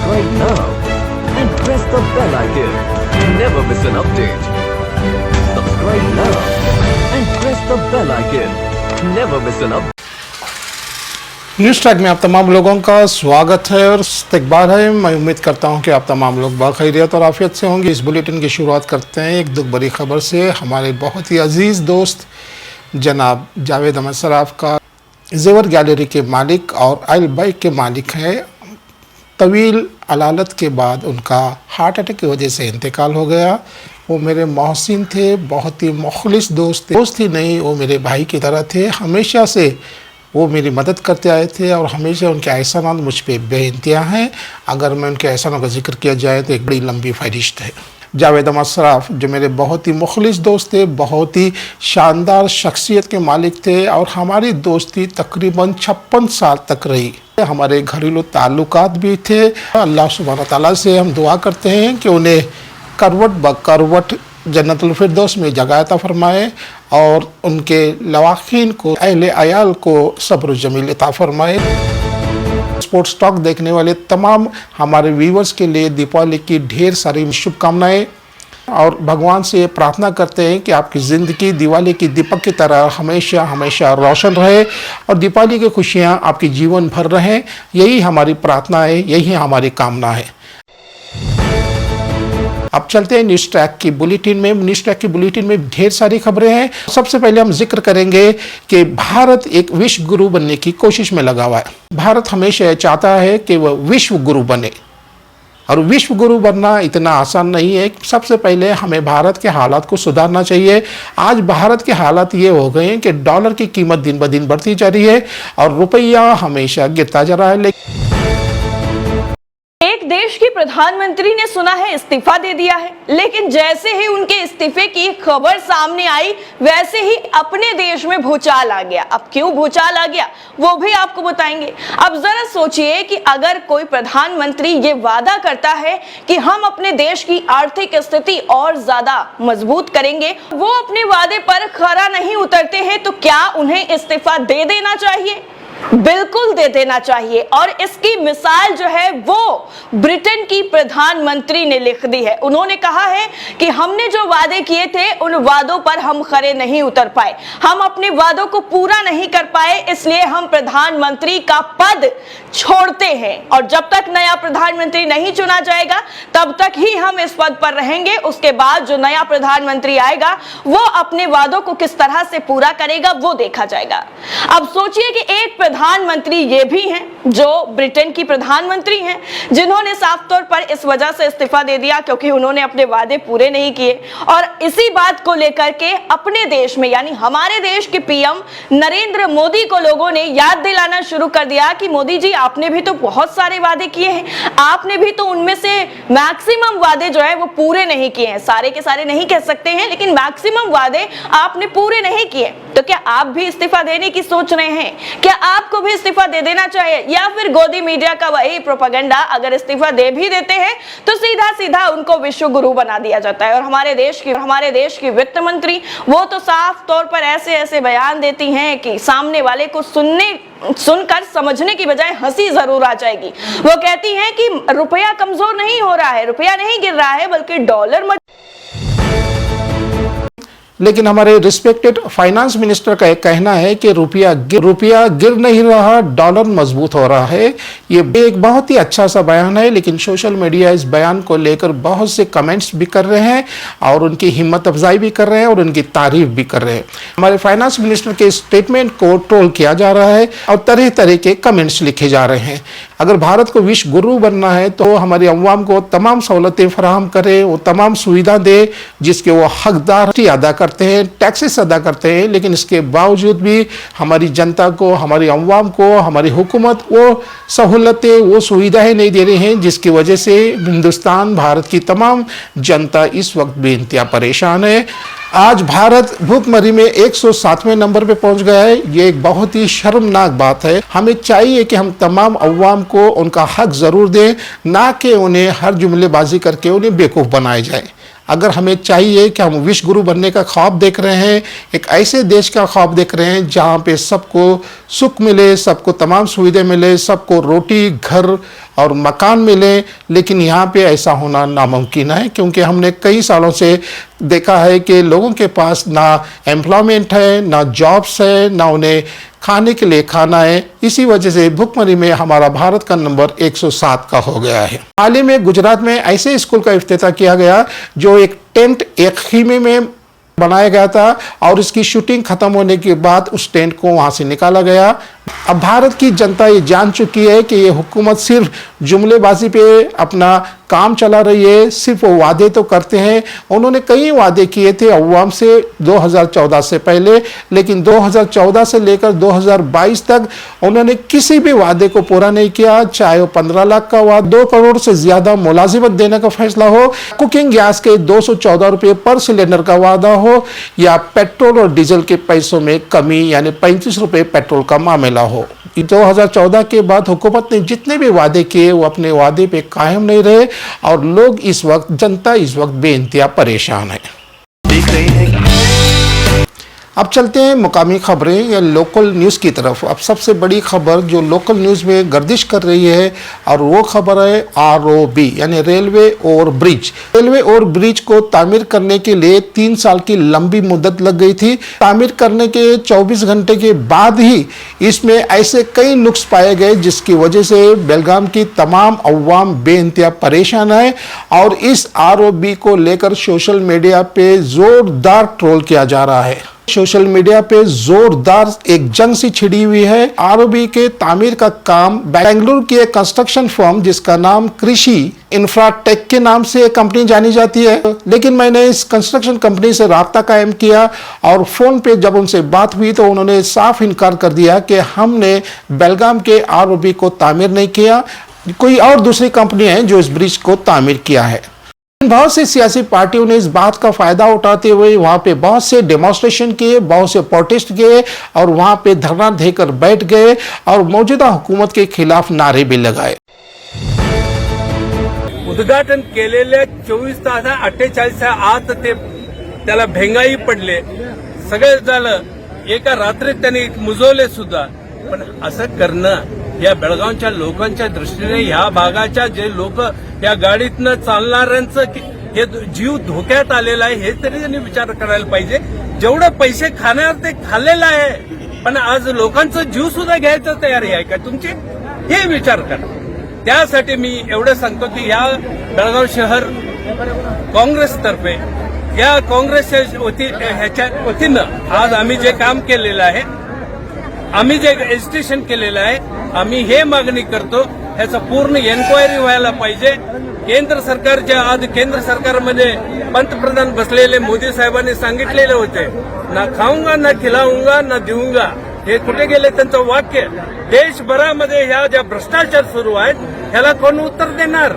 Subscribe now and press the bell icon. Never miss an update. Subscribe now and press the bell icon. Never miss an update. News track में आप तमाम लोगों का स्वागत है और इस्तकबाल है। मैं उम्मीद करता हूं कि आप तमाम लोग बाखैरियत और आफियत से होंगे। इस बुलेटिन की शुरुआत करते हैं एक दुख भरी खबर से। हमारे बहुत ही अजीज़ दोस्त जनाब जावेद अहमद सराफ का जेवर गैलरी के मालिक और आयल बाइक के मालिक हैं। तवील अलालत के बाद उनका हार्ट अटैक की वजह से इंतकाल हो गया। वो मेरे मोहसिन थे, बहुत ही मुखलिस दोस्त थे। दोस्त ही नहीं, वो मेरे भाई की तरह थे। हमेशा से वो मेरी मदद करते आए थे और हमेशा उनके एहसानात मुझ पर बेइंतहा हैं। अगर मैं उनके एहसानों का जिक्र किया जाए तो एक बड़ी लंबी फहरिस्त है। जावेद अहमद सराफ जो मेरे बहुत ही मुखलिस दोस्त थे, बहुत ही शानदार शख्सियत के मालिक थे और हमारी दोस्ती तकरीबन 56 साल तक रही। हमारे घरेलू ताल्लुकात भी थे। अल्लाह सुब्हानहू तआला से हम दुआ करते हैं कि उन्हें करवट ब करवट जन्नतुल फिरदौस में जगह अता फरमाए और उनके लवाखीन को, अहले अयाल को सब्र जमील अता फरमाए। स्पोर्ट्स टॉक देखने वाले तमाम हमारे व्यूवर्स के लिए दीपावली की ढेर सारी शुभकामनाएं और भगवान से प्रार्थना करते हैं कि आपकी ज़िंदगी दिवाली की दीपक की तरह हमेशा हमेशा रोशन रहे और दीपावली की खुशियां आपकी जीवन भर रहें। यही हमारी प्रार्थना है, यही हमारी कामना है। अब चलते हैं न्यूज़ ट्रैक की बुलेटिन में। न्यूज़ ट्रैक की बुलेटिन में ढेर सारी खबरें हैं। सबसे पहले हम जिक्र करेंगे कि भारत एक विश्व गुरु बनने की कोशिश में लगा हुआ है। भारत हमेशा चाहता है कि वह विश्व गुरु बने और विश्व गुरु बनना इतना आसान नहीं है। सबसे पहले हमें भारत के हालात को सुधारना चाहिए। आज भारत के हालात ये हो गए हैं कि डॉलर की कीमत दिन ब दिन बढ़ती जा रही है और रुपया हमेशा गिरता जा रहा है। एक देश की प्रधानमंत्री ने सुना है इस्तीफा दे दिया है, लेकिन जैसे ही उनके इस्तीफे की खबर सामने आई वैसे ही अपने देश में भूचाल आ गया। अब क्यों भूचाल आ गया वो भी आपको बताएंगे। अब जरा सोचिए कि अगर कोई प्रधानमंत्री ये वादा करता है कि हम अपने देश की आर्थिक स्थिति और ज्यादा मजबूत करेंगे, वो अपने वादे पर खरा नहीं उतरते हैं, तो क्या उन्हें इस्तीफा दे देना चाहिए? बिल्कुल दे देना चाहिए। और इसकी मिसाल जो है वो ब्रिटेन की प्रधानमंत्री ने लिख दी है। उन्होंने कहा है कि हमने जो वादे किए थे उन वादों पर हम खरे नहीं उतर पाए, हम अपने वादों को पूरा नहीं कर पाए, इसलिए हम प्रधानमंत्री का पद छोड़ते हैं और जब तक नया प्रधानमंत्री नहीं चुना जाएगा तब तक ही हम इस पद पर रहेंगे। उसके बाद जो नया प्रधानमंत्री आएगा वो अपने वादों को किस तरह से पूरा करेगा वो देखा जाएगा। अब सोचिए कि एक प्रधानमंत्री ये भी हैं जो ब्रिटेन की प्रधानमंत्री हैं, जिन्होंने साफ तौर पर इस वजह से इस्तीफा दे दिया क्योंकि उन्होंने अपने वादे पूरे नहीं किए। और इसी बात को लेकर के अपने देश में यानी हमारे देश के पीएम नरेंद्र मोदी को लोगों ने याद दिलाना शुरू कर दिया कि मोदी जी आपने भी तो बहुत सारे वादे किए हैं, आपने भी तो उनमें से मैक्सिमम वादे जो है वो पूरे नहीं किए हैं। सारे के सारे नहीं कह सकते हैं लेकिन मैक्सिमम वादे आपने पूरे नहीं किए। तो क्या आप भी इस्तीफा देने की सोच रहे हैं? क्या आपको भी इस्तीफा दे देना चाहिए? या फिर गोदी मीडिया का वही प्रोपेगेंडा, अगर इस्तीफा दे भी देते हैं तो सीधा सीधा उनको विश्व गुरु बना दिया जाता है। और हमारे देश की वित्त मंत्री वो तो साफ तौर पर ऐसे ऐसे बयान देती हैं कि सामने वाले को सुनकर समझने की बजाय हंसी जरूर आ जाएगी। वो कहती हैं कि रुपया कमजोर नहीं हो रहा है, रुपया नहीं गिर रहा है, बल्कि डॉलर। लेकिन हमारे रिस्पेक्टेड फाइनेंस मिनिस्टर का एक कहना है कि रुपया गिर नहीं रहा, डॉलर मजबूत हो रहा है। ये एक बहुत ही अच्छा सा बयान है, लेकिन सोशल मीडिया इस बयान को लेकर बहुत से कमेंट्स भी कर रहे हैं और उनकी हिम्मत अफजाई भी कर रहे हैं और उनकी तारीफ भी कर रहे हैं। हमारे फाइनेंस मिनिस्टर के स्टेटमेंट को ट्रोल किया जा रहा है और तरह तरह के कमेंट्स लिखे जा रहे हैं। अगर भारत को विश्व गुरु बनना है तो हमारे अवाम को तमाम सहूलतें फराहम करे, वो तमाम सुविधा दे जिसके वो हकदार अदा करते हैं, टैक्सेस अदा करते हैं। लेकिन इसके बावजूद भी हमारी जनता को, हमारी अवाम को, हमारी हुकूमत वो सहूलतें, वो सुविधाएं नहीं दे रही हैं, जिसकी वजह से हिंदुस्तान, भारत की तमाम जनता इस वक्त बेइंतहा परेशान है। आज भारत भूखमरी में 107वें नंबर पे पहुंच गया है। ये एक बहुत ही शर्मनाक बात है। हमें चाहिए कि हम तमाम अवाम को उनका हक ज़रूर दें, ना कि उन्हें हर जुमलेबाजी करके उन्हें बेवकूफ़ बनाए जाए। अगर हमें चाहिए कि हम विश्व गुरु बनने का ख्वाब देख रहे हैं, एक ऐसे देश का ख्वाब देख रहे हैं जहाँ पे सबको सुख मिले, सबको तमाम सुविधाएं मिले, सबको रोटी, घर और मकान मिले, लेकिन यहाँ पे ऐसा होना नामुमकिन है क्योंकि हमने कई सालों से देखा है कि लोगों के पास ना एम्प्लॉयमेंट है, ना जॉब्स है, ना उन्हें खाने के लिए खाना है। इसी वजह से भुखमरी में हमारा भारत का नंबर 107 का हो गया है। हाल ही में गुजरात में ऐसे स्कूल का इफ्तिताह किया गया जो एक टेंट एक खीमे में बनाया गया था और इसकी शूटिंग खत्म होने के बाद उस टेंट को वहां से निकाला गया। अब भारत की जनता ये जान चुकी है कि ये हुकूमत सिर्फ जुमलेबाजी पे अपना काम चला रही है, सिर्फ वो वादे तो करते हैं। उन्होंने कई वादे किए थे अवाम से 2014 से पहले, लेकिन 2014 से लेकर 2022 तक उन्होंने किसी भी वादे को पूरा नहीं किया, चाहे वो 15 लाख का वादा, 2 करोड़ से ज्यादा मुलाजिमत देने का फैसला हो, कुकिंग गैस के 214 रुपये पर सिलेंडर का वादा हो, या पेट्रोल और डीजल के पैसों में कमी यानी 35 रुपये पेट्रोल का मामला हो। 2014 के बाद हुकूमत ने जितने भी वादे किए वो अपने वादे पे कायम नहीं रहे और लोग इस वक्त, जनता इस वक्त बेइंतहा परेशान है। देख रहे हैं अब चलते हैं मुकामी खबरें या लोकल न्यूज़ की तरफ। अब सबसे बड़ी खबर जो लोकल न्यूज़ में गर्दिश कर रही है और वो खबर है ROB यानी railway over bridge. Railway over bridge को तामीर करने के लिए 3 साल की लंबी मुद्दत लग गई थी। तामीर करने के 24 घंटे के बाद ही इसमें ऐसे कई नुक्स पाए गए जिसकी वजह से बेलगाम की तमाम अवाम बेइंतहा परेशान है और इस ROB को लेकर सोशल मीडिया पे जोरदार ट्रोल किया जा रहा है। सोशल मीडिया पे जोरदार एक जंग सी छिड़ी हुई है। ROB के तामीर का काम बेंगलुरु की एक कंस्ट्रक्शन फर्म जिसका नाम कृषि इंफ्राटेक के नाम से एक कंपनी जानी जाती है, लेकिन मैंने इस कंस्ट्रक्शन कंपनी से राब्ता कायम किया और फोन पे जब उनसे बात हुई तो उन्होंने साफ इनकार कर दिया कि हमने बेलगाम के ROB को तामीर नहीं किया, कोई और दूसरी कंपनी है जो इस ब्रिज को तामीर किया है। बहुत सी सियासी पार्टियों ने इस बात का फायदा उठाते हुए वहां पे बहुत से डेमोन्स्ट्रेशन किए, बहुत से प्रोटेस्ट किए और वहां पे धरना देकर बैठ गए और मौजूदा हुकूमत के खिलाफ नारे भी लगाए। उद्घाटन केलेल्या 24 तास 48 आत ते त्याला भेंगाई पडले, सगळं झालं, एका रात्रीत त्यांनी मुजवले सुद्धा। पण असं करणं या बेळगावच्या लोकांच्या दृष्टीने ह्या भागाच्या जे लोक या गाडीतनं चालणाऱ्यांचं हे जीव धोक्यात आलेला आहे हे तरी त्यांनी विचार करायला पाहिजे। जेवढे पैसे खाणार ते खाल्लेलं आहे, पण आज लोकांचं जीव सुद्धा घ्यायचं तयारी आहे का तुमची, हे विचार करा। त्यासाठी मी एवढं सांगतो की या बेळगाव शहर काँग्रेसतर्फे या काँग्रेसच्या ह्याच्या वतीनं आज आम्ही जे काम केलेलं आहे, आम्ही जे रजिस्ट्रेशन केलेलं आहे, आम्ही हे मागणी करतो ह्याचा पूर्ण एन्क्वायरी व्हायला पाहिजे। केंद्र सरकारच्या आज केंद्र सरकारमध्ये पंतप्रधान बसलेले मोदी साहेबांनी सांगितलेले होते, ना खाऊंगा ना खिलाऊंगा ना देऊंगा, हे कुठे गेले त्यांचं वाक्य। देशभरामध्ये ह्या ज्या भ्रष्टाचार सुरू आहेत ह्याला कोण उत्तर देणार?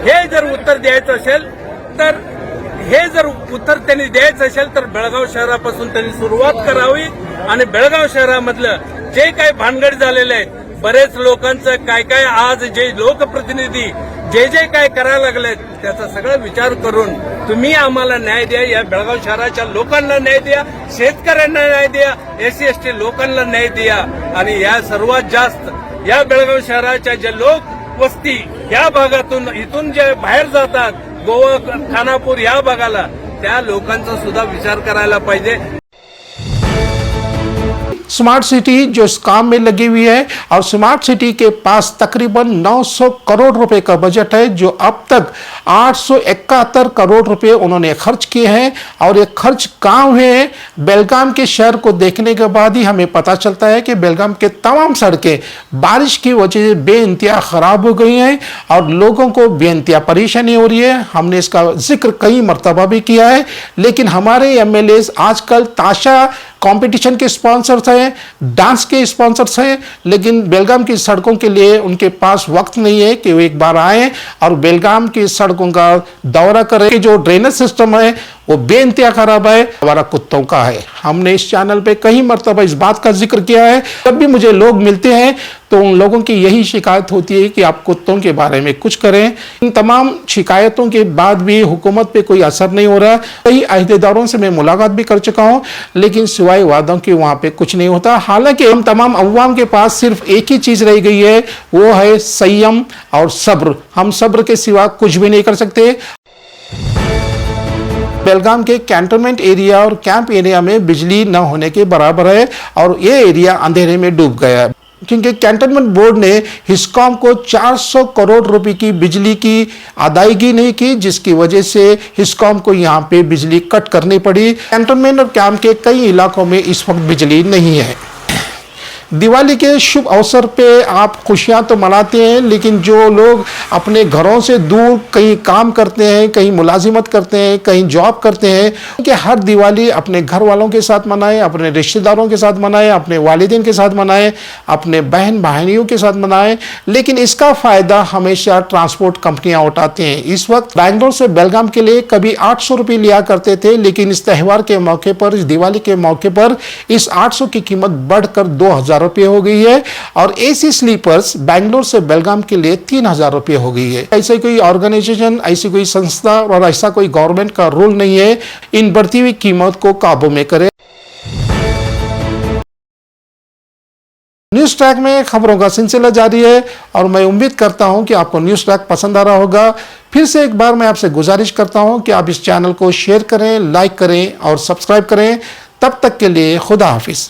हे जर उत्तर द्यायचं असेल तर त्यांनी द्यायचं असेल तर बेळगाव शहरापासून त्यांनी सुरुवात करावी आणि बेळगाव शहरामधलं जे काही भानगड झालेलं आहे, बरेच लोकांचं काय काय आज जे लोकप्रतिनिधी जे काय करायला लागलेत त्याचा सगळा विचार करून तुम्ही आम्हाला न्याय द्या, या बेळगाव शहराच्या लोकांना न्याय द्या, शेतकऱ्यांना न्याय द्या, SC ST लोकांना न्याय द्या आणि या सर्वात जास्त या बेळगाव शहराच्या जे लोक वस्ती या भागातून इथून जे बाहेर जातात गोवा, खानापूर या भागाला, त्या लोकांचा सुद्धा विचार करायला पाहिजे। स्मार्ट सिटी जो इस काम में लगी हुई है और स्मार्ट सिटी के पास तकरीबन 900 करोड़ रुपए का बजट है, जो अब तक 871 करोड़ रुपए उन्होंने खर्च किए हैं और ये खर्च कहाँ हुए हैं बेलगाम के शहर को देखने के बाद ही हमें पता चलता है कि बेलगाम के तमाम सड़कें बारिश की वजह से बेइंतहा खराब हो गई हैं और लोगों को बेइंतहा परेशानी हो रही है। हमने इसका जिक्र कई मरतबा भी किया है, लेकिन हमारे MLAs आजकल ताशा कंपटीशन के स्पॉन्सर्स हैं, डांस के स्पॉन्सर्स हैं, लेकिन बेलगाम की सड़कों के लिए उनके पास वक्त नहीं है कि वो एक बार आए और बेलगाम की सड़कों का दौरा करें। जो ड्रेनेज सिस्टम है वो बेइंतहा खराब है, हमारा कुत्तों का है। हमने इस चैनल पे कई मर्तबा इस बात का जिक्र किया है। जब भी मुझे लोग मिलते हैं तो उन लोगों की यही शिकायत होती है कि आप कुत्तों के बारे में कुछ करें। इन तमाम शिकायतों के बाद भी हुकूमत पे कोई असर नहीं हो रहा। कई अहदेदारों से मैं मुलाकात भी कर चुका हूं, लेकिन सिवाय वादों के वहां पे कुछ नहीं होता। हालांकि हम तमाम अवाम के पास सिर्फ एक ही चीज रह गई है, वो है संयम और सब्र। हम सब्र के सिवा कुछ भी नहीं कर सकते। बेलगाम के कैंटोनमेंट एरिया और कैंप एरिया में बिजली न होने के बराबर है और ये एरिया अंधेरे में डूब गया है, क्योंकि कैंटोनमेंट बोर्ड ने हिस्कॉम को 400 करोड़ रुपए की बिजली की अदायगी नहीं की, जिसकी वजह से हिस्कॉम को यहाँ पे बिजली कट करनी पड़ी। कैंटोनमेंट और कैंप के कई इलाकों में इस वक्त बिजली नहीं है। दिवाली के शुभ अवसर पे आप खुशियां तो मनाते हैं, लेकिन जो लोग अपने घरों से दूर कहीं काम करते हैं, कहीं मुलाजिमत करते हैं, कहीं जॉब करते हैं, कि हर दिवाली अपने घर वालों के साथ मनाएं, अपने रिश्तेदारों के साथ मनाएं, अपने वालिदैन के साथ मनाएं, अपने बहन भाइयों के साथ मनाएं। लेकिन इसका फ़ायदा हमेशा ट्रांसपोर्ट कंपनियां उठाते हैं। इस वक्त बैंगलोर से बेलगाम के लिए कभी 800 रुपये लिया करते थे, लेकिन इस त्यौहार के मौके पर, इस दिवाली के मौके पर इस 800 की कीमत बढ़कर 2000 रुपये हो गई है और एसी स्लीपर्स बैंगलोर से बेलगाम के लिए 3000 रुपये हो गई है। ऐसे कोई ऑर्गेनाइजेशन, ऐसी कोई संस्था और ऐसा कोई गवर्नमेंट का रूल नहीं है इन बढ़ती हुई कीमत को काबू में करे। न्यूज ट्रैक में खबरों का सिलसिला जारी है और मैं उम्मीद करता हूं कि आपको न्यूज ट्रैक पसंद आ रहा होगा। फिर से एक बार मैं आपसे गुजारिश करता हूं कि आप इस चैनल को शेयर करें, लाइक करें और सब्सक्राइब करें। तब तक के लिए खुदा हाफिज।